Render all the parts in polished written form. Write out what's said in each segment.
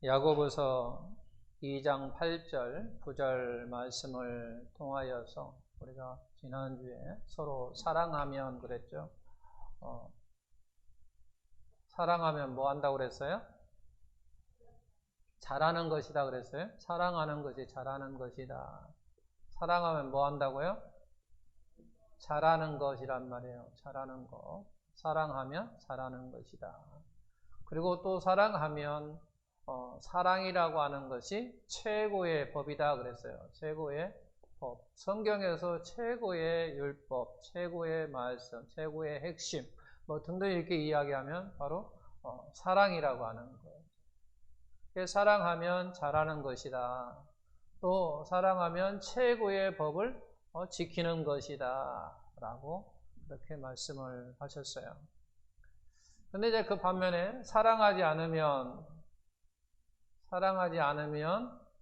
야고보서 2장 8절, 9절 말씀을 통하여서 우리가 지난주에 서로 사랑하면 그랬죠. 사랑하면 뭐 한다고 그랬어요? 잘하는 것이다 그랬어요. 사랑하는 것이 잘하는 것이다. 사랑하면 뭐 한다고요? 잘하는 것이란 말이에요. 잘하는 것. 사랑하면 잘하는 것이다. 그리고 또 사랑하면 사랑이라고 하는 것이 최고의 법이다 그랬어요. 최고의 법. 성경에서 최고의 율법, 최고의 말씀, 최고의 핵심 뭐 등등 이렇게 이야기하면 바로 사랑이라고 하는 거예요. 사랑하면 잘하는 것이다. 또 사랑하면 최고의 법을 지키는 것이다 라고 그렇게 말씀을 하셨어요. 근데 이제 그 반면에 사랑하지 않으면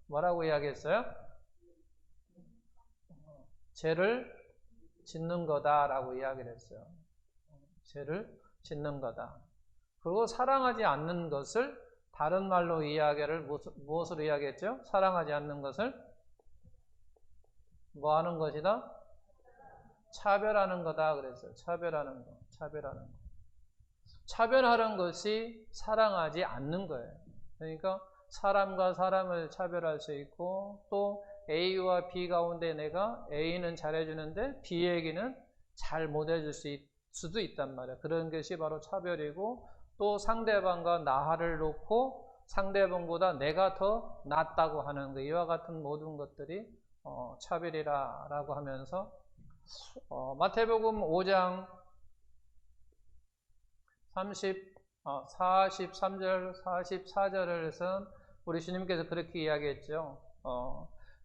뭐라고 이야기했어요? 죄를 짓는 거다라고 이야기를 했어요. 죄를 짓는 거다. 그리고 사랑하지 않는 것을 다른 말로 이야기를 무엇으로 이야기했죠? 사랑하지 않는 것을 뭐 하는 것이다? 차별하는 거다 그랬어요. 차별하는 거. 차별하는 것이 사랑하지 않는 거예요. 그러니까 사람과 사람을 차별할 수 있고 또 A와 B 가운데 내가 A는 잘해주는데 B에게는 잘 못해줄 수도 있단 말이에요. 그런 것이 바로 차별이고 또 상대방과 나를 놓고 상대방보다 내가 더 낫다고 하는 것, 이와 같은 모든 것들이 차별이라고 하면서 마태복음 5장 43절, 44절에서 우리 주님께서 그렇게 이야기했죠.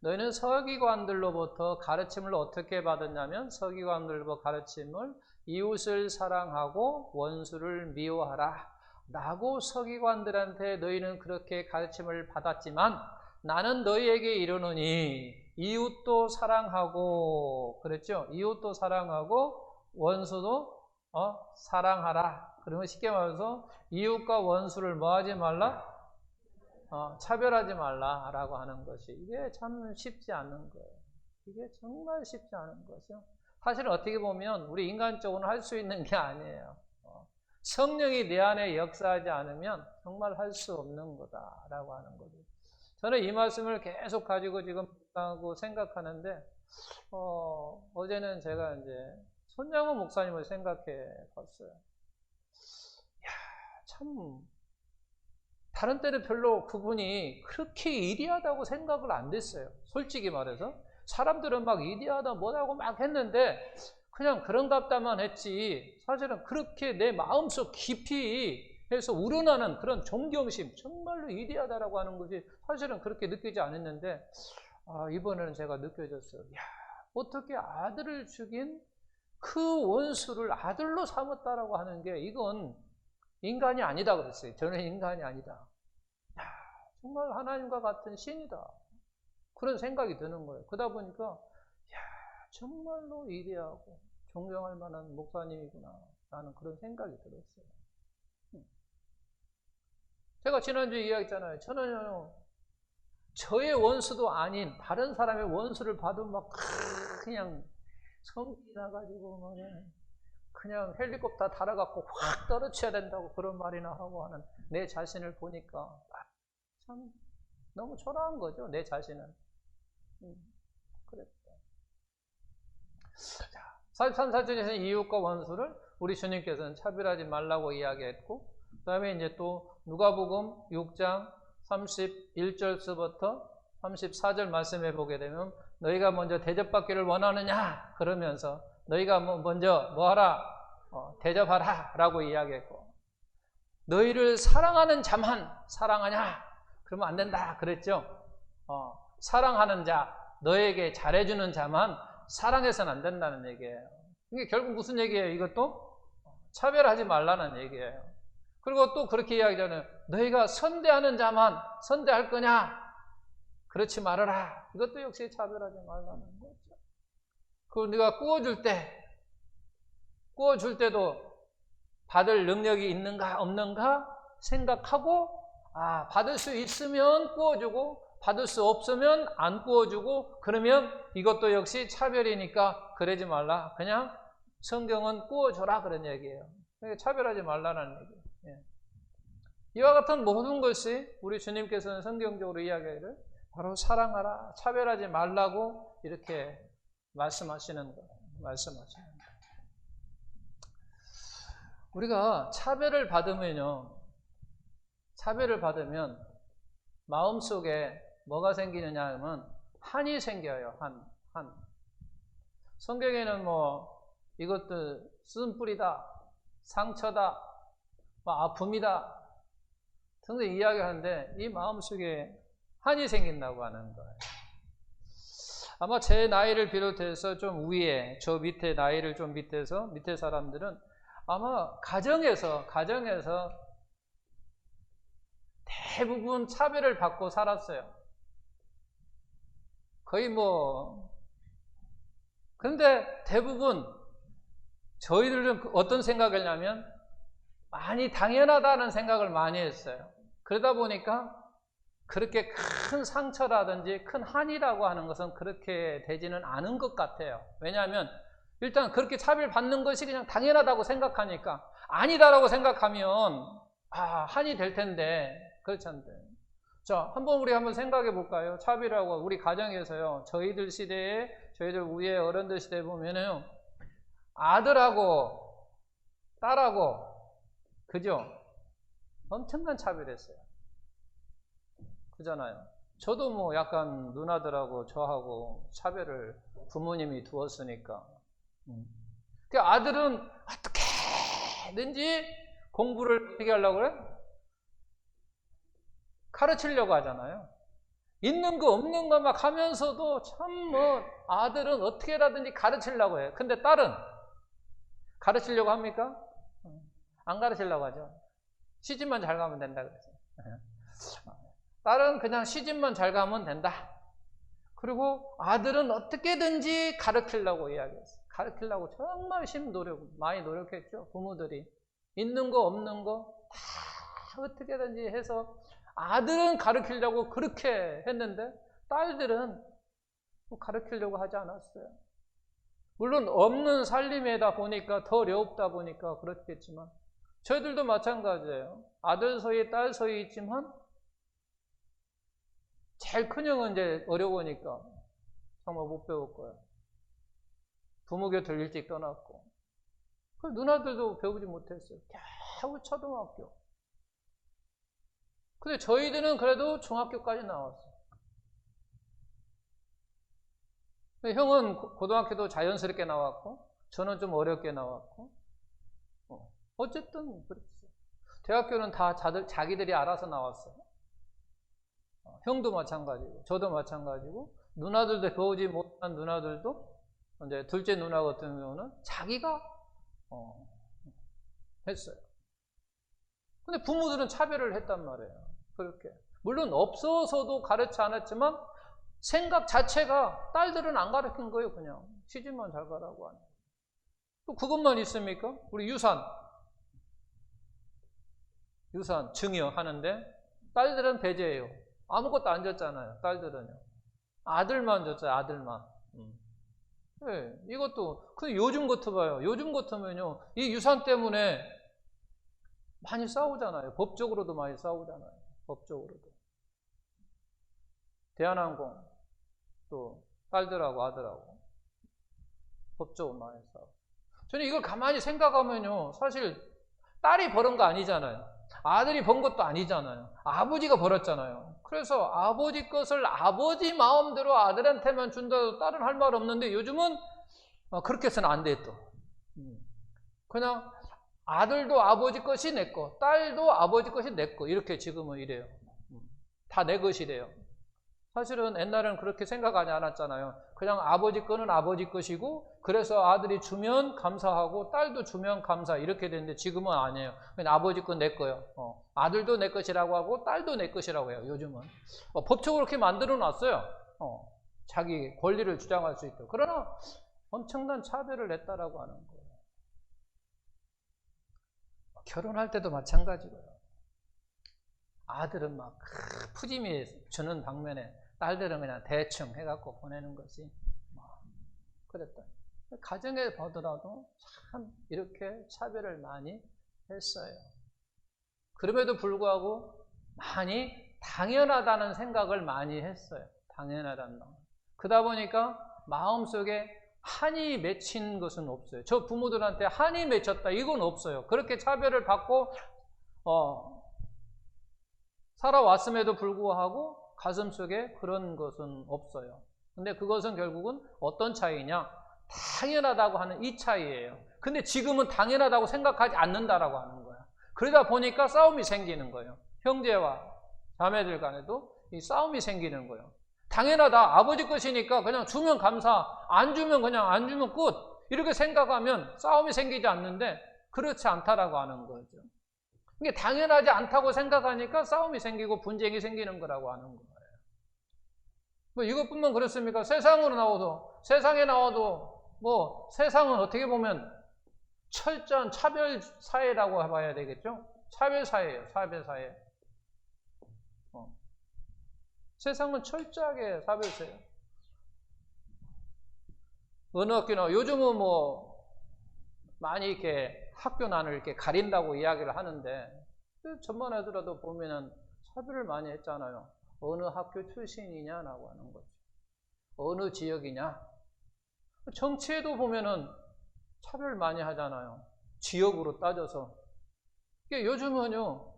너희는 서기관들로부터 가르침을 어떻게 받았냐면 서기관들로부터 가르침을 이웃을 사랑하고 원수를 미워하라 라고 서기관들한테 너희는 그렇게 가르침을 받았지만 나는 너희에게 이르노니 이웃도 사랑하고 그랬죠. 이웃도 사랑하고 원수도 사랑하라. 그러면 쉽게 말해서 이웃과 원수를 뭐 하지 말라? 차별하지 말라라고 하는 것이 이게 참 쉽지 않은 거예요. 이게 정말 쉽지 않은 거죠. 사실은 어떻게 보면 우리 인간적으로는 할 수 있는 게 아니에요. 성령이 내 안에 역사하지 않으면 정말 할 수 없는 거다라고 하는 거죠. 저는 이 말씀을 계속 가지고 지금 하고 생각하는데 어제는 제가 이제 손장훈 목사님을 생각해 봤어요. 참 다른 때는 별로 그분이 그렇게 이디하다고 생각을 안 됐어요. 솔직히 말해서 사람들은 막 이디하다 뭐라고 막 했는데 그냥 그런갑다만 했지 사실은 그렇게 내 마음속 깊이 해서 우러나는 그런 존경심, 정말로 이디하다라고 하는 것이 사실은 그렇게 느끼지 않았는데 이번에는 제가 느껴졌어요. 어떻게 아들을 죽인 그 원수를 아들로 삼았다라고 하는 게 이건 인간이 아니다 그랬어요. 저는 인간이 아니다. 정말 하나님과 같은 신이다. 그런 생각이 드는 거예요. 그러다 보니까 정말로 위대하고 존경할 만한 목사님이구나 라는 그런 생각이 들었어요. 제가 지난주에 이야기했잖아요. 저는 저의 원수도 아닌 다른 사람의 원수를 받으면 막 그냥 성이 나가지고 그냥 헬리콥터 달아갖고 확 떨어져야 된다고 그런 말이나 하고 하는 내 자신을 보니까 참 너무 초라한 거죠. 내 자신은. 그랬다. 43, 4절에서는 이웃과 원수를 우리 주님께서는 차별하지 말라고 이야기했고 그 다음에 이제 또 누가복음 6장 31절서부터 34절 말씀해 보게 되면 너희가 먼저 대접받기를 원하느냐 그러면서 너희가 먼저 뭐하라 대접하라 라고 이야기했고 너희를 사랑하는 자만 사랑하냐 그러면 안 된다 그랬죠. 사랑하는 자 너에게 잘해주는 자만 사랑해서는 안 된다는 얘기예요. 이게 결국 무슨 얘기예요? 이것도 차별하지 말라는 얘기예요. 그리고 또 그렇게 이야기하잖아요. 너희가 선대하는 자만 선대할 거냐? 그렇지 말아라. 이것도 역시 차별하지 말라는 거죠. 그리고 네가 구워줄 때도 받을 능력이 있는가 없는가 생각하고 받을 수 있으면 구워주고 받을 수 없으면 안 구워주고 그러면 이것도 역시 차별이니까 그러지 말라. 그냥 성경은 구워줘라 그런 얘기예요. 차별하지 말라는 얘기예요. 예. 이와 같은 모든 것이 우리 주님께서는 성경적으로 이야기를 바로 사랑하라, 차별하지 말라고 이렇게 말씀하시는 거예요. 우리가 차별을 받으면 마음속에 뭐가 생기느냐 하면 한이 생겨요. 한. 성경에는 이것들 쓴뿌리다, 상처다, 아픔이다 등등 이야기하는데 이 마음속에 한이 생긴다고 하는 거예요. 아마 제 나이를 비롯해서 좀 위에, 저 밑에 나이를 좀 밑에서 밑에 사람들은 아마 가정에서 대부분 차별을 받고 살았어요. 거의 그런데 대부분 저희들은 어떤 생각을 하냐면 많이 당연하다는 생각을 많이 했어요. 그러다 보니까 그렇게 큰 상처라든지 큰 한이라고 하는 것은 그렇게 되지는 않은 것 같아요. 왜냐하면 일단 그렇게 차별받는 것이 그냥 당연하다고 생각하니까 아니다라고 생각하면 한이 될 텐데 그렇지 않대. 자, 우리 한번 생각해 볼까요? 차별하고 우리 가정에서요. 저희들 시대에 저희들 위에 어른들 시대에 보면은 아들하고 딸하고 그죠? 엄청난 차별했어요. 그잖아요. 저도 약간 누나들하고 저하고 차별을 부모님이 두었으니까. 그 아들은 어떻게든지 공부를 어떻게 하려고 그래? 가르치려고 하잖아요. 있는 거 없는 거 막 하면서도 참 아들은 어떻게라든지 가르치려고 해요. 근데 딸은 가르치려고 합니까? 안 가르치려고 하죠. 시집만 잘 가면 된다 그랬어요. 딸은 그냥 시집만 잘 가면 된다. 그리고 아들은 어떻게든지 가르치려고 이야기했어요. 가르치려고 정말 많이 노력했죠. 부모들이. 있는 거 없는 거 다 어떻게든지 해서 아들은 가르치려고 그렇게 했는데 딸들은 가르치려고 하지 않았어요. 물론 없는 살림에다 보니까 더 어렵다 보니까 그렇겠지만 저희들도 마찬가지예요. 아들 소위 딸 소위 있지만 제일 큰 형은 이제 어려우니까 정말 못 배울 거예요. 부모 곁을 일찍 떠났고 그 누나들도 배우지 못했어요. 겨우 초등학교. 근데 저희들은 그래도 중학교까지 나왔어요. 형은 고등학교도 자연스럽게 나왔고 저는 좀 어렵게 나왔고 어쨌든 그랬어요. 대학교는 다 자기들이 알아서 나왔어요. 형도 마찬가지고 저도 마찬가지고 누나들도 배우지 못한 누나들도 이제 둘째 누나 같은 경우는 자기가 했어요. 근데 부모들은 차별을 했단 말이에요. 그렇게 물론 없어서도 가르치 않았지만 생각 자체가 딸들은 안 가르친 거예요. 그냥 시집만 잘 가라고 하는. 또 그것만 있습니까? 우리 유산 증여 하는데 딸들은 배제예요. 아무것도 안 줬잖아요. 딸들은요. 아들만 줬어요. 아들만. 네, 이것도 근데 요즘 같아봐요. 요즘 같으면요 이 유산 때문에 많이 싸우잖아요. 법적으로도 많이 싸우잖아요. 법적으로도. 대한항공 또 딸들하고 아들하고 법적으로 많이 싸우고. 저는 이걸 가만히 생각하면요 사실 딸이 벌은 거 아니잖아요. 아들이 번 것도 아니잖아요. 아버지가 벌었잖아요. 그래서 아버지 것을 아버지 마음대로 아들한테만 준다고 딸은 할 말 없는데 요즘은 그렇게 해서는 안 돼 또. 그냥 아들도 아버지 것이 내 거, 딸도 아버지 것이 내 거 이렇게 지금은 이래요. 다 내 것이래요. 사실은 옛날에는 그렇게 생각하지 않았잖아요. 그냥 아버지 거는 아버지 것이고 그래서 아들이 주면 감사하고 딸도 주면 감사 이렇게 되는데 지금은 아니에요. 그냥 아버지 건 내 거예요. 아들도 내 것이라고 하고 딸도 내 것이라고 해요. 요즘은. 법적으로 그렇게 만들어 놨어요. 자기 권리를 주장할 수 있도록. 그러나 엄청난 차별을 했다라고 하는 거예요. 결혼할 때도 마찬가지고요. 아들은 막 푸짐히 주는 방면에 딸들은 그냥 대충 해갖고 보내는 것이 뭐 그랬다. 가정에 보더라도 참 이렇게 차별을 많이 했어요. 그럼에도 불구하고 많이 당연하다는 생각을 많이 했어요. 당연하다는 거. 그러다 보니까 마음속에 한이 맺힌 것은 없어요. 저 부모들한테 한이 맺혔다 이건 없어요. 그렇게 차별을 받고 살아왔음에도 불구하고 가슴속에 그런 것은 없어요. 근데 그것은 결국은 어떤 차이냐? 당연하다고 하는 이 차이예요. 근데 지금은 당연하다고 생각하지 않는다라고 하는 거야. 그러다 보니까 싸움이 생기는 거예요. 형제와 자매들 간에도 이 싸움이 생기는 거예요. 당연하다. 아버지 것이니까 그냥 주면 감사, 안 주면 그냥 안 주면 끝. 이렇게 생각하면 싸움이 생기지 않는데 그렇지 않다라고 하는 거죠. 이게 당연하지 않다고 생각하니까 싸움이 생기고 분쟁이 생기는 거라고 하는 거예요. 뭐 이것뿐만 그렇습니까? 세상에 나와도 뭐 세상은 어떻게 보면 철저한 차별 사회라고 봐야 되겠죠? 차별 사회예요. 차별 사회. 세상은 철저하게 차별 사회예요. 어느 학교나 요즘은 뭐 많이 이렇게 학교난을 이렇게 가린다고 이야기를 하는데 전만 하더라도 보면은 차별을 많이 했잖아요. 어느 학교 출신이냐라고 하는 거죠. 어느 지역이냐. 정치에도 보면은 차별 많이 하잖아요. 지역으로 따져서. 요즘은요,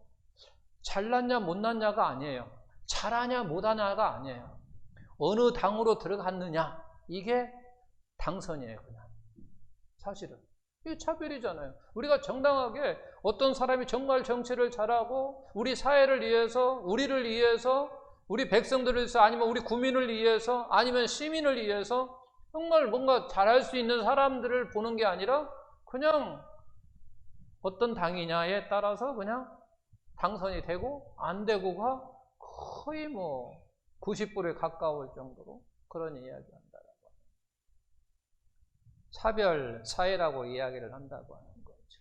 잘났냐 못났냐가 아니에요. 잘하냐 못하냐가 아니에요. 어느 당으로 들어갔느냐. 이게 당선이에요, 그냥. 사실은. 이게 차별이잖아요. 우리가 정당하게 어떤 사람이 정말 정치를 잘하고 우리 사회를 위해서, 우리를 위해서, 우리 백성들을 위해서, 아니면 우리 국민을 위해서, 아니면 시민을 위해서 정말 뭔가 잘할 수 있는 사람들을 보는 게 아니라 그냥 어떤 당이냐에 따라서 그냥 당선이 되고 안 되고가 거의 뭐 90%에 가까울 정도로 그런 이야기를 한다라고 합니다. 차별 사회라고 이야기를 한다고 하는 거죠.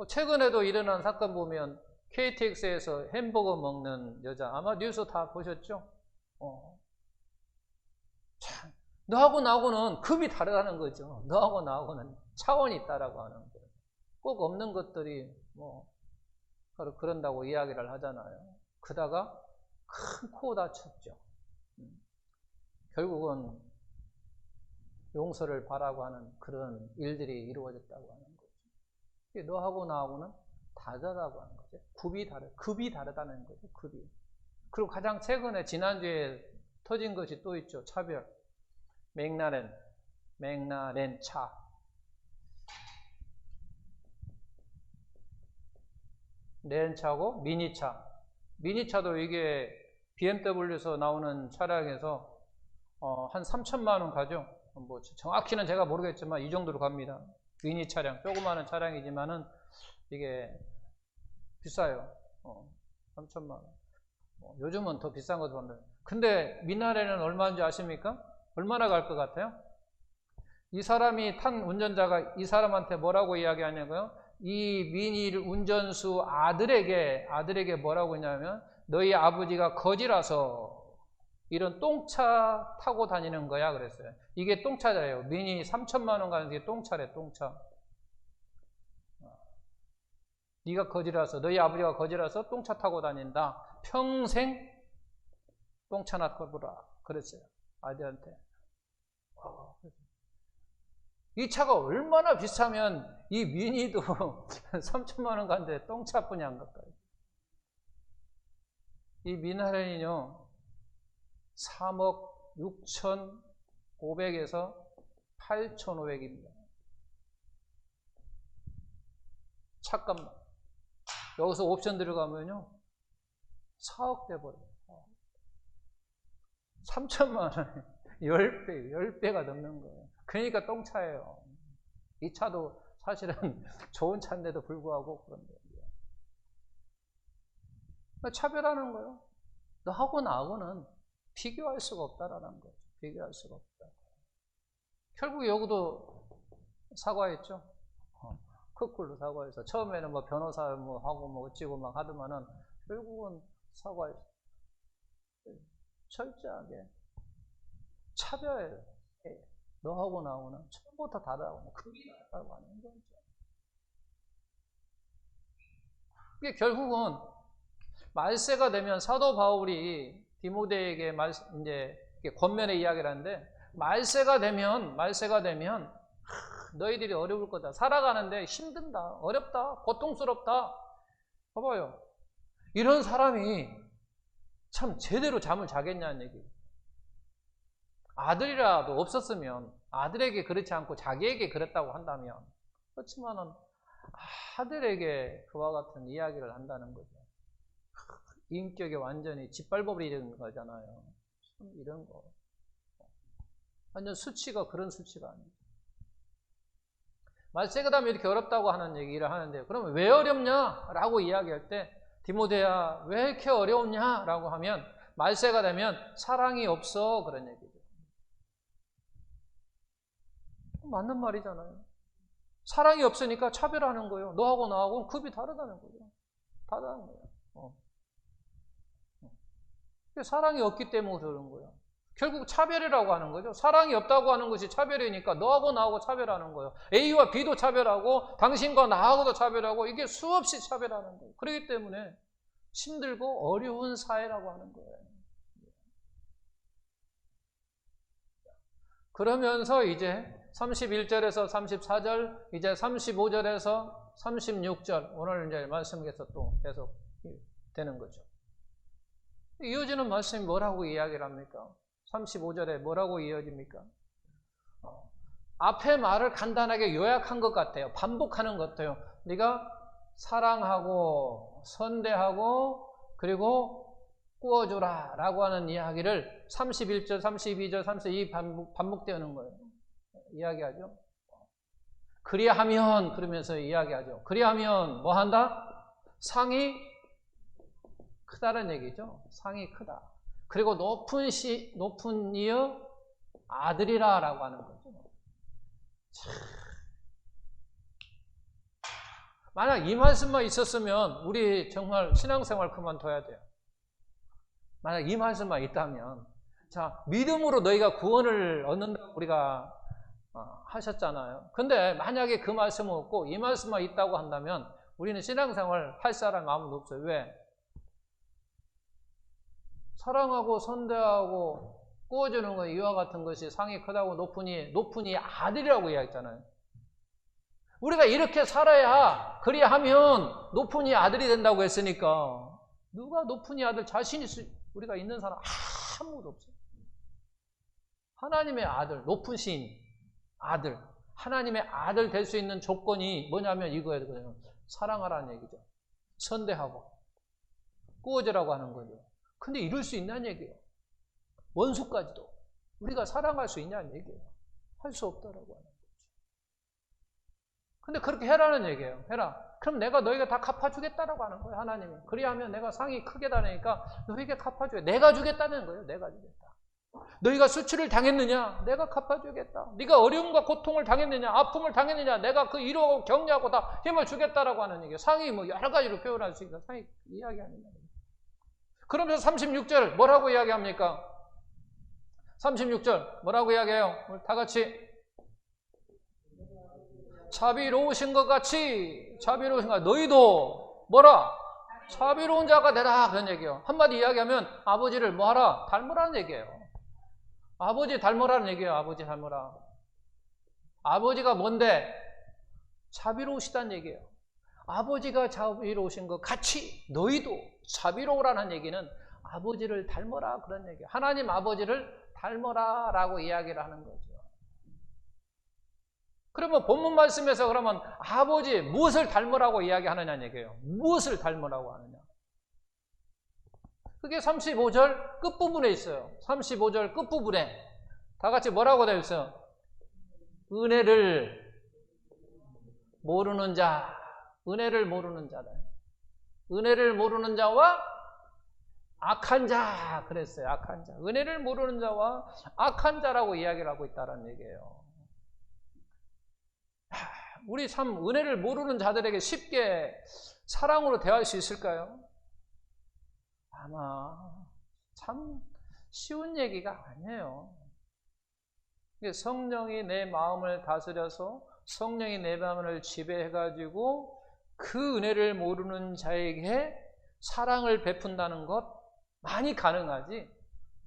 최근에도 일어난 사건 보면 KTX에서 햄버거 먹는 여자, 아마 뉴스 다 보셨죠? 참, 너하고 나하고는 급이 다르다는 거죠. 너하고 나하고는 차원이 있다라고 하는 거예요. 꼭 없는 것들이 뭐 그런다고 이야기를 하잖아요. 그러다가 큰 코 다쳤죠. 결국은 용서를 바라고 하는 그런 일들이 이루어졌다고 하는 거죠. 너하고 나하고는 다르다고 하는 거죠. 급이 다르다는 거죠. 급이. 그리고 가장 최근에 지난주에 터진 것이 또 있죠. 차별. 맥라렌 차. 렌차고 미니차. 미니차도 이게 BMW에서 나오는 차량에서 한 3천만 원 가죠. 뭐 정확히는 제가 모르겠지만 이 정도로 갑니다. 미니 차량, 조그마한 차량이지만은 이게 비싸요. 3천만 원. 요즘은 더 비싼 것도 많아요. 근데 미나레는 얼마인지 아십니까? 얼마나 갈 것 같아요? 이 사람이 탄 운전자가 이 사람한테 뭐라고 이야기하냐고요? 이 미니 운전수 아들에게 뭐라고 했냐면 너희 아버지가 거지라서 이런 똥차 타고 다니는 거야 그랬어요. 이게 똥차예요. 미니 3천만 원 가는 게 똥차래, 똥차. 네가 거지라서, 너희 아버지가 거지라서 똥차 타고 다닌다. 평생 똥차나 타보라 그랬어요. 아들한테. 이 차가 얼마나 비싸면 이 미니도 3천만 원 가는데 똥차뿐이 안 갈까요? 이 미나렌이요 3억 6,500에서 8,500입니다. 차값만. 여기서 옵션 들어가면요 4억 돼버려요. 3천만 원에 10배가 넘는 거예요. 그러니까 똥차예요. 이 차도 사실은 좋은 차인데도 불구하고 그런 거예요. 차별하는 거예요. 너하고 나하고는 비교할 수가 없다라는 거죠. 비교할 수가 없다. 결국 여기도 사과했죠. 거꾸로 사과해서 처음에는 뭐 변호사 뭐 하고 뭐 어찌고 막 하더만은 결국은 사과했어요. 철저하게 차별. 너하고 나하고는 처음부터 다르다고 그게 낫다고 하는 거죠. 그게 결국은 말세가 되면 사도 바울이 디모데에게 이제 권면의 이야기를 하는데 말세가 되면 너희들이 어려울 거다. 살아가는데 힘든다, 어렵다, 고통스럽다. 봐봐요. 이런 사람이 참 제대로 잠을 자겠냐는 얘기. 아들이라도 없었으면 아들에게 그렇지 않고 자기에게 그랬다고 한다면 그렇지만은 아들에게 그와 같은 이야기를 한다는 거죠. 인격이 완전히 짓밟아버리는 거잖아요. 참 이런 거. 완전 수치가 그런 수치가 아니에요. 말세가 되면 이렇게 어렵다고 하는 얘기를 하는데 그러면 왜 어렵냐라고 이야기할 때 디모데야 왜 이렇게 어려웠냐라고 하면 말세가 되면 사랑이 없어 그런 얘기죠. 맞는 말이잖아요. 사랑이 없으니까 차별하는 거예요. 너하고 나하고는 급이 다르다는 거죠. 다르다는 거예요. 사랑이 없기 때문에 그러는 거예요. 결국 차별이라고 하는 거죠. 사랑이 없다고 하는 것이 차별이니까 너하고 나하고 차별하는 거예요. A와 B도 차별하고 당신과 나하고도 차별하고 이게 수없이 차별하는 거예요. 그렇기 때문에 힘들고 어려운 사회라고 하는 거예요. 그러면서 이제 31절에서 34절, 이제 35절에서 36절 오늘 이제 말씀에서 또 계속 되는 거죠. 이어지는 말씀이 뭐라고 이야기를 합니까? 35절에 뭐라고 이어집니까? 앞에 말을 간단하게 요약한 것 같아요. 반복하는 것 같아요. 네가 사랑하고 선대하고 그리고 꾸어주라 라고 하는 이야기를 31절, 32절, 32 반복되는 거예요. 이야기하죠. 그리하면 그러면서 이야기하죠. 그리하면 뭐 한다? 상이 크다는 얘기죠. 상이 크다. 그리고 높은 이어 아들이라 라고 하는 거죠. 만약 이 말씀만 있었으면 우리 정말 신앙생활 그만둬야 돼요. 만약 이 말씀만 있다면 자 믿음으로 너희가 구원을 얻는다고 우리가 하셨잖아요. 근데 만약에 그 말씀은 없고 이 말씀만 있다고 한다면 우리는 신앙생활 할 사람이 아무도 없어요. 왜? 사랑하고 선대하고 꾸어주는 것 이와 같은 것이 상이 크다고 높으니 아들이라고 이야기했잖아요. 우리가 이렇게 살아야 그리하면 높으니 아들이 된다고 했으니까 누가 높으니 아들 자신이 우리가 있는 사람 아무도 없어요. 하나님의 아들, 높은 신 아들, 하나님의 아들 될 수 있는 조건이 뭐냐면 이거예요. 사랑하라는 얘기죠. 선대하고 꾸어주라고 하는 거죠. 근데 이룰 수 있냐는 얘기예요. 원수까지도 우리가 사랑할 수 있냐는 얘기예요. 할 수 없다라고 하는 거죠. 근데 그렇게 해라는 얘기예요. 해라. 그럼 내가 너희가 다 갚아주겠다라고 하는 거예요. 하나님이. 그리하면 내가 상이 크게 다니니까 너희에게 갚아줘요. 내가 주겠다는 거예요. 내가 주겠다. 너희가 수치를 당했느냐? 내가 갚아주겠다. 네가 어려움과 고통을 당했느냐? 아픔을 당했느냐? 내가 그 위로하고 격려하고 다 힘을 주겠다라고 하는 얘기예요. 상이 뭐 여러 가지로 표현할 수 있다. 상이 이야기하는 거예요. 그러면서 36절 뭐라고 이야기합니까? 36절 뭐라고 이야기해요? 우리 다 같이 자비로우신 것 같이 자비로우신 것 너희도 뭐라? 자비로운 자가 되라 그런 얘기예요. 한마디 이야기하면 아버지를 뭐하라? 닮으라는 얘기예요. 아버지 닮으라는 얘기예요. 아버지 닮으라. 아버지가 뭔데? 자비로우시다는 얘기예요. 아버지가 자비로우신 것 같이 너희도 자비로우라는 얘기는 아버지를 닮아라 그런 얘기예요. 하나님 아버지를 닮아라 라고 이야기를 하는 거죠. 그러면 본문 말씀에서 그러면 아버지 무엇을 닮으라고 이야기하느냐는 얘기예요. 무엇을 닮으라고 하느냐. 그게 35절 끝부분에 있어요. 35절 끝부분에 다 같이 뭐라고 되어 있어요? 은혜를 모르는 자. 은혜를 모르는 자다. 은혜를 모르는 자와 악한 자 그랬어요. 악한 자. 은혜를 모르는 자와 악한 자라고 이야기를 하고 있다는 얘기예요. 우리 참 은혜를 모르는 자들에게 쉽게 사랑으로 대할 수 있을까요? 아마 참 쉬운 얘기가 아니에요. 성령이 내 마음을 다스려서 성령이 내 마음을 지배해가지고 그 은혜를 모르는 자에게 사랑을 베푼다는 것 많이 가능하지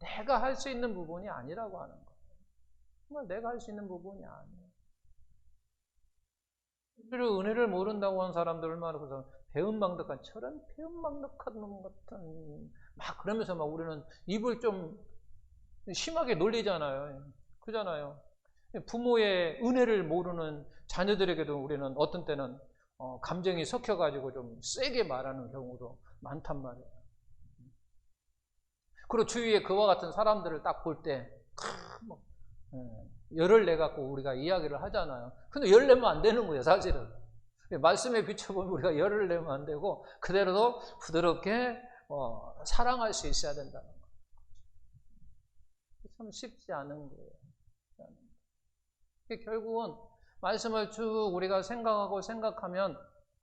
내가 할 수 있는 부분이 아니라고 하는 거예요. 정말 내가 할 수 있는 부분이 아니에요. 은혜를 모른다고 하는 사람들 얼마나 그래서 배은망덕한 저런 배은망덕한 놈 같은 막 그러면서 막 우리는 입을 좀 심하게 놀리잖아요. 그잖아요. 부모의 은혜를 모르는 자녀들에게도 우리는 어떤 때는 감정이 섞여가지고 좀 세게 말하는 경우도 많단 말이에요. 그리고 주위에 그와 같은 사람들을 딱 볼 때 열을 내갖고 우리가 이야기를 하잖아요. 근데 열 내면 안 되는 거예요, 사실은. 말씀에 비춰보면 우리가 열을 내면 안 되고 그대로 부드럽게 사랑할 수 있어야 된다는 거예요. 참 쉽지 않은 거예요. 결국은 말씀을 쭉 우리가 생각하면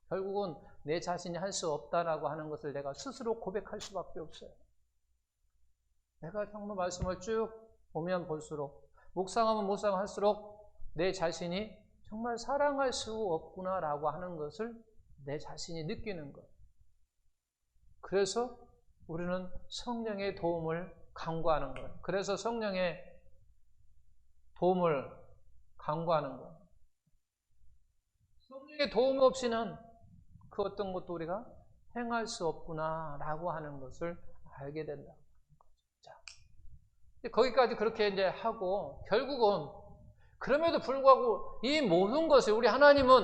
결국은 내 자신이 할 수 없다라고 하는 것을 내가 스스로 고백할 수밖에 없어요. 내가 정말 말씀을 쭉 보면 볼수록 묵상하면 묵상할수록 내 자신이 정말 사랑할 수 없구나라고 하는 것을 내 자신이 느끼는 거예요. 그래서 우리는 성령의 도움을 간구하는 거예요. 그래서 성령의 도움을 간구하는 거예요. 성령의 도움 없이는 그 어떤 것도 우리가 행할 수 없구나라고 하는 것을 알게 된다. 자, 거기까지 그렇게 이제 하고 결국은 그럼에도 불구하고 이 모든 것을 우리 하나님은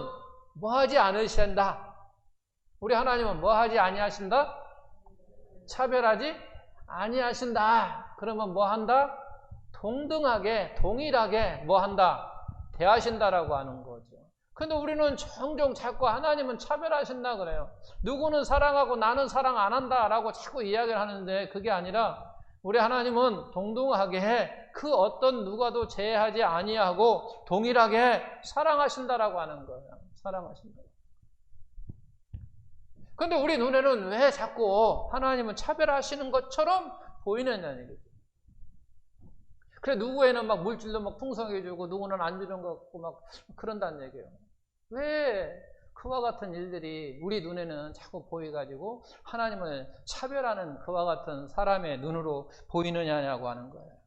뭐하지 않으신다. 우리 하나님은 뭐하지 아니하신다? 차별하지 아니하신다. 그러면 뭐한다? 동등하게 동일하게 뭐한다? 대하신다라고 하는 거죠. 근데 우리는 종종 자꾸 하나님은 차별하신다 그래요. 누구는 사랑하고 나는 사랑 안 한다라고 자꾸 이야기를 하는데 그게 아니라 우리 하나님은 동등하게 그 어떤 누가도 제외하지 아니하고 동일하게 사랑하신다라고 하는 거예요. 사랑하신다. 근데 우리 눈에는 왜 자꾸 하나님은 차별하시는 것처럼 보이느냐는 얘기죠. 그래 누구에는 막 물질도 막 풍성하게 주고 누구는 안 주는 것 같고 막 그런다는 얘기예요. 왜 그와 같은 일들이 우리 눈에는 자꾸 보여가지고 하나님을 차별하는 그와 같은 사람의 눈으로 보이느냐고 하는 거예요.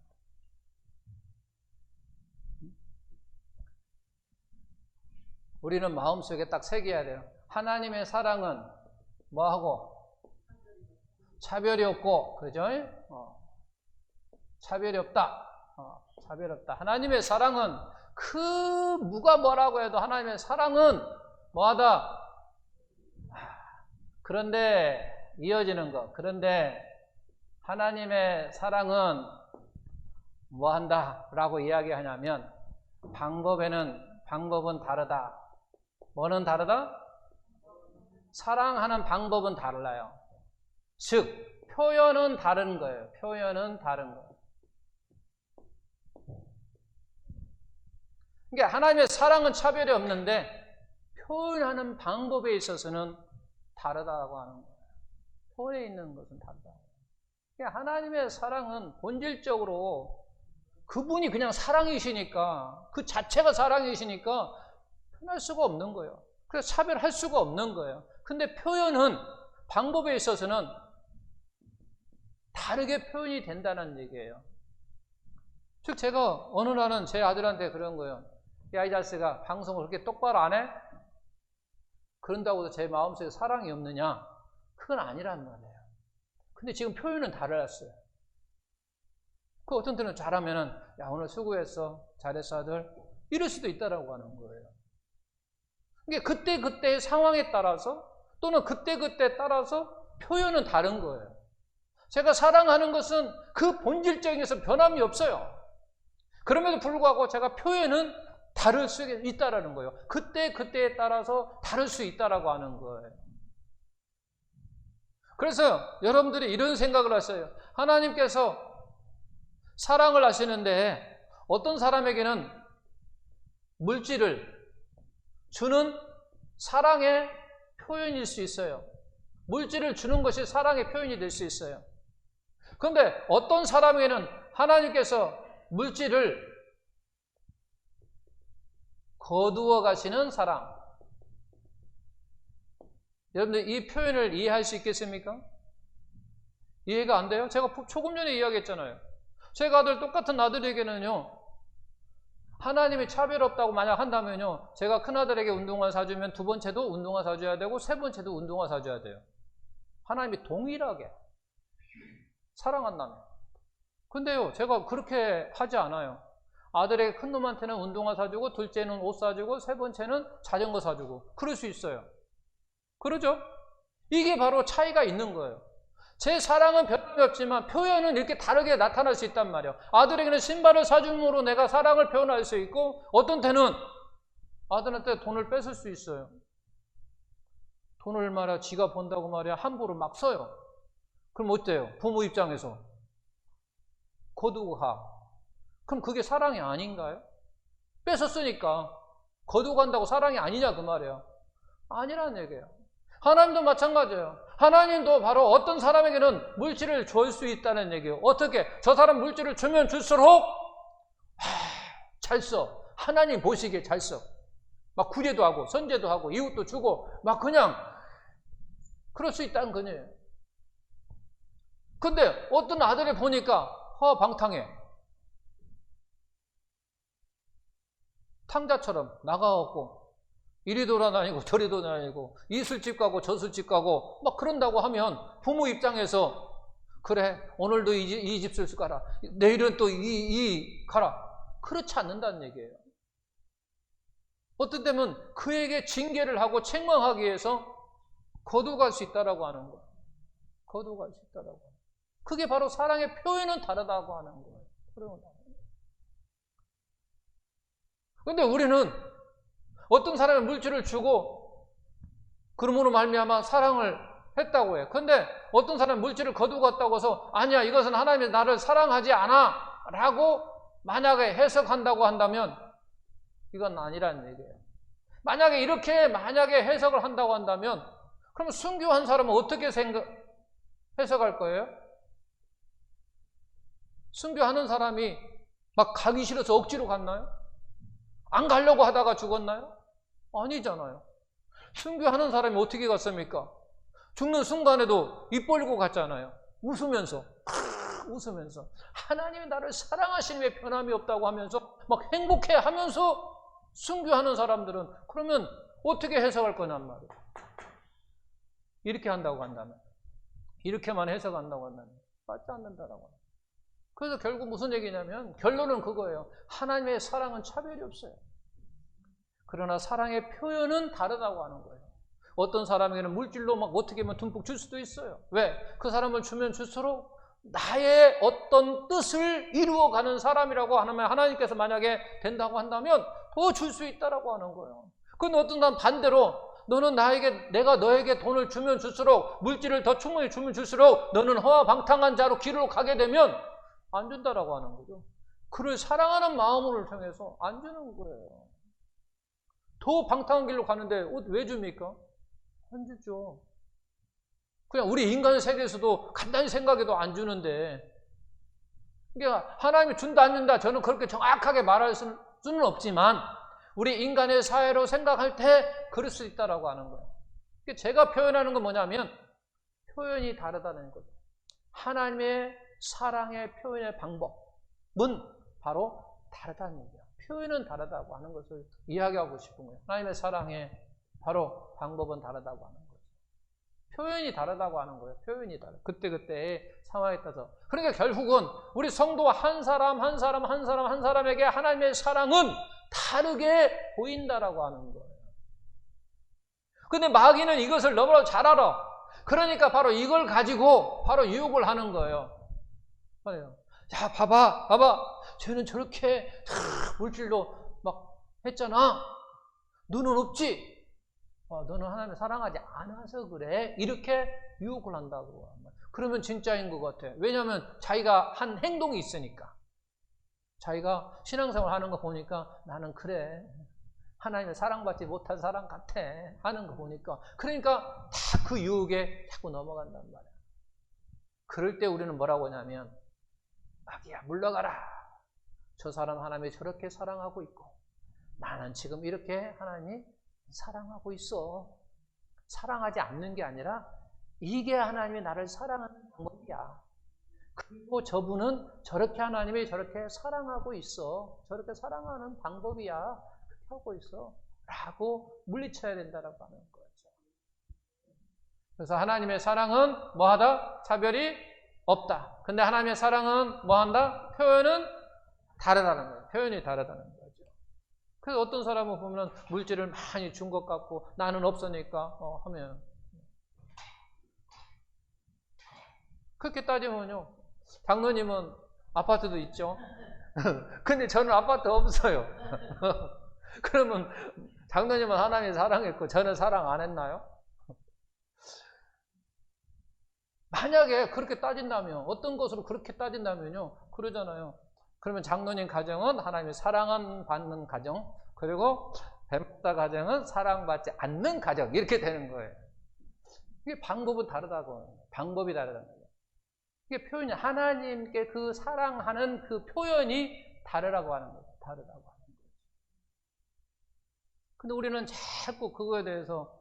우리는 마음속에 딱 새겨야 돼요. 하나님의 사랑은 뭐하고? 차별이 없고, 그죠? 차별이 없다. 차별 없다. 하나님의 사랑은 누가 뭐라고 해도 하나님의 사랑은 뭐하다? 그런데 이어지는 거. 그런데 하나님의 사랑은 뭐한다? 라고 이야기하냐면 방법은 다르다. 뭐는 다르다? 사랑하는 방법은 달라요. 즉 표현은 다른 거예요. 표현은 다른 거예요. 그러니까 하나님의 사랑은 차별이 없는데 표현하는 방법에 있어서는 다르다고 하는 거예요. 표현에 있는 것은 다르다. 그러니까 하나님의 사랑은 본질적으로 그분이 그냥 사랑이시니까 그 자체가 사랑이시니까 표현할 수가 없는 거예요. 그래서 차별할 수가 없는 거예요. 근데 표현은 방법에 있어서는 다르게 표현이 된다는 얘기예요. 즉 제가 어느 날은 제 아들한테 그런 거예요. 야, 이 자식아 방송을 그렇게 똑바로 안 해? 그런다고 해서 제 마음속에 사랑이 없느냐? 그건 아니란 말이에요. 근데 지금 표현은 달랐어요. 그 어떤 때는 잘하면은 야 오늘 수고했어, 잘했어 아들 이럴 수도 있다라고 하는 거예요. 그러니까 그때 상황에 따라서 또는 그때 따라서 표현은 다른 거예요. 제가 사랑하는 것은 그 본질적인 것은 변함이 없어요. 그럼에도 불구하고 제가 표현은 다를 수 있다라는 거예요. 그때에 따라서 다를 수 있다라고 하는 거예요. 그래서 여러분들이 이런 생각을 하세요. 하나님께서 사랑을 하시는데 어떤 사람에게는 물질을 주는 사랑의 표현일 수 있어요. 물질을 주는 것이 사랑의 표현이 될 수 있어요. 근데 어떤 사람에게는 하나님께서 물질을 거두어 가시는 사랑. 여러분들 이 표현을 이해할 수 있겠습니까? 이해가 안 돼요? 제가 조금 전에 이야기했잖아요. 제가 아들 똑같은 아들에게는요, 하나님이 차별 없다고 만약 한다면요, 제가 큰아들에게 운동화 사주면 두 번째도 운동화 사줘야 되고 세 번째도 운동화 사줘야 돼요. 하나님이 동일하게 사랑한다면. 근데요, 제가 그렇게 하지 않아요. 아들에게 큰 놈한테는 운동화 사주고 둘째는 옷 사주고 세 번째는 자전거 사주고 그럴 수 있어요. 그러죠? 이게 바로 차이가 있는 거예요. 제 사랑은 변함이 없지만 표현은 이렇게 다르게 나타날 수 있단 말이에요. 아들에게는 신발을 사줌으로 내가 사랑을 표현할 수 있고 어떤 때는 아들한테 돈을 뺏을 수 있어요. 돈을 말이야 지가 번다고 말이야 함부로 막 써요. 그럼 어때요? 부모 입장에서 거두고 가. 그럼 그게 사랑이 아닌가요? 뺏었으니까 거두고 간다고 사랑이 아니냐 그 말이에요. 아니라는 얘기예요. 하나님도 마찬가지예요. 하나님도 바로 어떤 사람에게는 물질을 줄 수 있다는 얘기예요. 어떻게? 저 사람 물질을 주면 줄수록 잘 써. 하나님 보시기에 잘 써. 막 구제도 하고 선제도 하고 이웃도 주고 막 그냥 그럴 수 있다는 거예요. 근데 어떤 아들이 보니까 허방탕해. 탕자처럼 나가갖고 이리 돌아다니고 저리 돌아다니고 이 술집 가고 저 술집 가고 막 그런다고 하면 부모 입장에서 그래 오늘도 이 집 술 가라 내일은 또 이 가라 그렇지 않는다는 얘기예요. 어떤 때는 그에게 징계를 하고 책망하기 위해서 거두갈 수 있다라고 하는 거예요. 거두갈 수 있다라고 하는 거예요. 그게 바로 사랑의 표현은 다르다고 하는 거예요. 그런데 우리는 어떤 사람이 물질을 주고 그러므로 말미암아 사랑을 했다고 해요. 그런데 어떤 사람이 물질을 거두고 갔다고 해서 아니야 이것은 하나님이 나를 사랑하지 않아 라고 만약에 해석한다고 한다면 이건 아니라는 얘기예요. 만약에 이렇게 해석을 한다고 한다면 그럼 순교한 사람은 어떻게 해석할 거예요? 순교하는 사람이 막 가기 싫어서 억지로 갔나요? 안 가려고 하다가 죽었나요? 아니잖아요. 순교하는 사람이 어떻게 갔습니까? 죽는 순간에도 입 벌리고 갔잖아요. 웃으면서 하나님이 나를 사랑하심에 변함이 없다고 하면서 막 행복해 하면서 순교하는 사람들은 그러면 어떻게 해석할 거냔 말이에요. 이렇게 한다고 한다면 이렇게만 해석한다고 한다면 맞지 않는다라고 합니다. 그래서 결국 무슨 얘기냐면 결론은 그거예요. 하나님의 사랑은 차별이 없어요. 그러나 사랑의 표현은 다르다고 하는 거예요. 어떤 사람에게는 물질로 막 어떻게 하면 듬뿍 줄 수도 있어요. 왜? 그 사람을 주면 줄수록 나의 어떤 뜻을 이루어가는 사람이라고 하면 하나님께서 만약에 된다고 한다면 더 줄 수 있다라고 하는 거예요. 그런데 어떤 사람 반대로 너는 내가 너에게 돈을 주면 줄수록 물질을 더 충분히 주면 줄수록 너는 허화방탕한 자로 길로 가게 되면 안 준다라고 하는 거죠. 그를 사랑하는 마음을 통해서 안 주는 거예요. 더 방탕한 길로 가는데 왜 줍니까? 안 주죠. 그냥 우리 인간 세계에서도 간단히 생각해도 안 주는데 그러니까 하나님이 준다 안 준다 저는 그렇게 정확하게 말할 수는 없지만 우리 인간의 사회로 생각할 때 그럴 수 있다라고 하는 거예요. 제가 표현하는 건 뭐냐면 표현이 다르다는 거죠. 하나님의 사랑의 표현의 방법은 바로 다르다는 얘기예요. 표현은 다르다고 하는 것을 이야기하고 싶은 거예요. 하나님의 사랑의 바로 방법은 다르다고 하는 거죠. 표현이 다르다고 하는 거예요. 표현이 다르다. 그때그때의 상황에 따라서. 그러니까 결국은 우리 성도 한 사람에게 하나님의 사랑은 다르게 보인다라고 하는 거예요. 근데 마귀는 이것을 너무나 잘 알아. 그러니까 바로 이걸 가지고 바로 유혹을 하는 거예요. 야, 봐봐. 쟤는 저렇게 물질로 막 했잖아. 너는 없지? 너는 하나님을 사랑하지 않아서 그래. 이렇게 유혹을 한다고. 그러면 진짜인 것 같아. 왜냐하면 자기가 한 행동이 있으니까. 자기가 신앙생활 하는 거 보니까 나는 그래. 하나님의 사랑받지 못한 사람 같아. 하는 거 보니까. 그러니까 다 그 유혹에 자꾸 넘어간단 말이야. 그럴 때 우리는 뭐라고 하냐면 마귀야 물러가라. 저 사람 하나님이 저렇게 사랑하고 있고 나는 지금 이렇게 하나님이 사랑하고 있어. 사랑하지 않는 게 아니라 이게 하나님이 나를 사랑하는 방법이야. 그리고 저분은 저렇게 하나님이 저렇게 사랑하고 있어. 저렇게 사랑하는 방법이야. 그렇게 하고 있어. 라고 물리쳐야 된다라고 하는 거죠. 그래서 하나님의 사랑은 뭐하다? 차별이 없다. 근데 하나님의 사랑은 뭐한다? 표현은 다르다는 거예요. 표현이 다르다는 거죠. 그래서 어떤 사람은 보면 물질을 많이 준 것 같고 나는 없으니까 하면 그렇게 따지면요. 장로님은 아파트도 있죠. 근데 저는 아파트 없어요. 그러면 장로님은 하나님이 사랑했고 저는 사랑 안 했나요? 만약에 그렇게 따진다면 어떤 것으로 그렇게 따진다면요. 그러잖아요. 그러면 장로님 가정은 하나님이 사랑받는 가정, 그리고 뱀목사 가정은 사랑받지 않는 가정, 이렇게 되는 거예요. 이게 방법은 다르다고. 방법이 다르다는 거예요. 이게 표현이 하나님께 그 사랑하는 그 표현이 다르라고 하는 거예요. 다르다고 하는 거예요. 근데 우리는 자꾸 그거에 대해서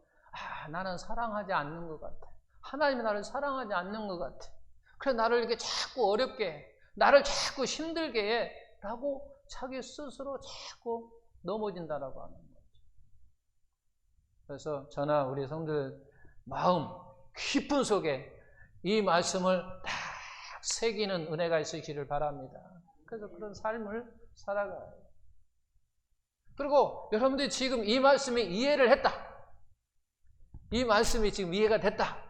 나는 사랑하지 않는 것 같아. 하나님이 나를 사랑하지 않는 것 같아. 그래서 나를 이렇게 자꾸 어렵게 해. 나를 자꾸 힘들게 해. 라고 자기 스스로 자꾸 넘어진다라고 하는 거죠. 그래서 저나 우리 성들 마음 깊은 속에 이 말씀을 딱 새기는 은혜가 있으시기를 바랍니다. 그래서 그런 삶을 살아가요. 그리고 여러분들이 지금 이 말씀이 이해를 했다. 이 말씀이 지금 이해가 됐다.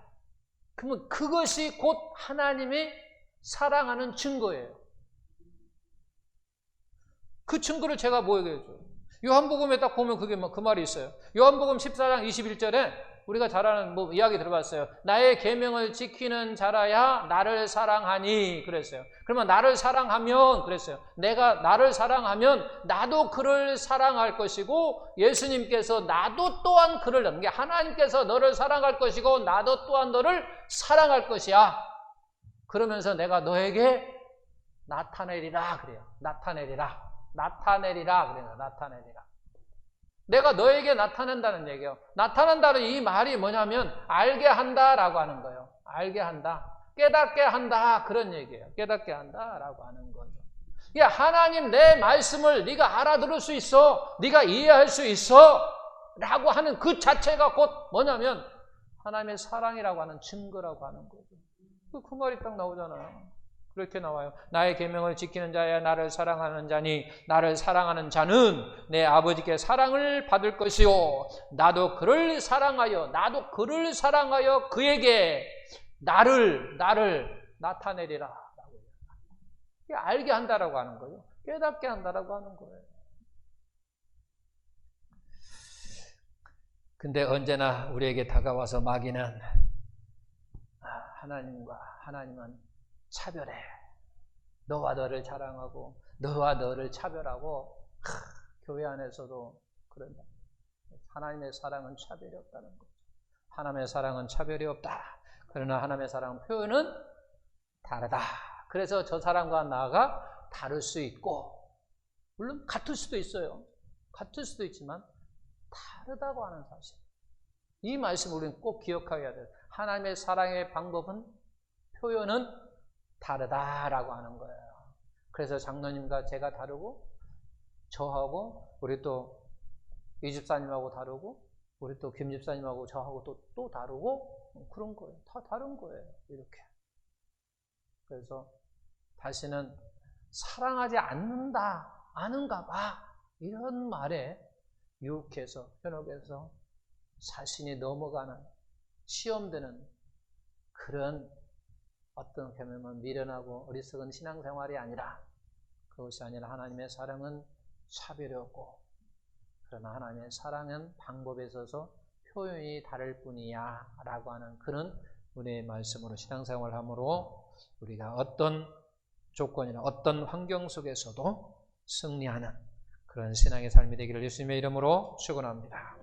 그러면 그것이 곧 하나님이 사랑하는 증거예요. 그 증거를 제가 뭐 얘기해줘요? 요한복음에 딱 보면 그게 그 말이 있어요. 요한복음 14장 21절에 우리가 잘 아는 이야기 들어봤어요. 나의 계명을 지키는 자라야 나를 사랑하니 그랬어요. 그러면 나를 사랑하면 그랬어요. 내가 나를 사랑하면 나도 그를 사랑할 것이고 예수님께서 나도 또한 그를 하나님께서 너를 사랑할 것이고 나도 또한 너를 사랑할 것이야. 그러면서 내가 너에게 나타내리라 그래요. 나타내리라 그래요. 나타내리라. 내가 너에게 나타낸다는 얘기예요. 나타난다는 이 말이 뭐냐면 알게 한다라고 하는 거예요. 알게 한다. 깨닫게 한다. 그런 얘기예요. 깨닫게 한다라고 하는 거죠. 야, 하나님 내 말씀을 네가 알아들을 수 있어. 네가 이해할 수 있어. 라고 하는 그 자체가 곧 뭐냐면 하나님의 사랑이라고 하는 증거라고 하는 거죠. 그 말이 딱 나오잖아요. 그렇게 나와요. 나의 계명을 지키는 자야 나를 사랑하는 자니 나를 사랑하는 자는 내 아버지께 사랑을 받을 것이요 나도 그를 사랑하여 그에게 나를 나타내리라. 이게 알게 한다라고 하는 거예요. 깨닫게 한다라고 하는 거예요. 근데 언제나 우리에게 다가와서 마귀는 하나님은 차별해. 너와 너를 자랑하고 너와 너를 차별하고 교회 안에서도 그런다. 하나님의 사랑은 차별이 없다는 거죠. 하나님의 사랑은 차별이 없다. 그러나 하나님의 사랑 표현은 다르다. 그래서 저 사람과 나가 다를 수 있고 물론 같을 수도 있어요. 같을 수도 있지만 다르다고 하는 사실. 이 말씀을 우리는 꼭 기억해야 돼요. 하나님의 사랑의 방법은 표현은 다르다라고 하는 거예요. 그래서 장로님과 제가 다르고 저하고 우리 또 이 집사님하고 다르고 우리 또 김 집사님하고 저하고 또 다르고 그런 거예요. 다 다른 거예요. 이렇게. 그래서 다시는 사랑하지 않은가 봐. 이런 말에 유혹해서 현혹해서 자신이 넘어가는 시험되는 그런 어떤 경험은 미련하고 어리석은 신앙생활이 아니라 그것이 아니라 하나님의 사랑은 차별이 없고 그러나 하나님의 사랑은 방법에 있어서 표현이 다를 뿐이야 라고 하는 그런 은혜의 말씀으로 신앙생활함으로 우리가 어떤 조건이나 어떤 환경 속에서도 승리하는 그런 신앙의 삶이 되기를 예수님의 이름으로 축원합니다.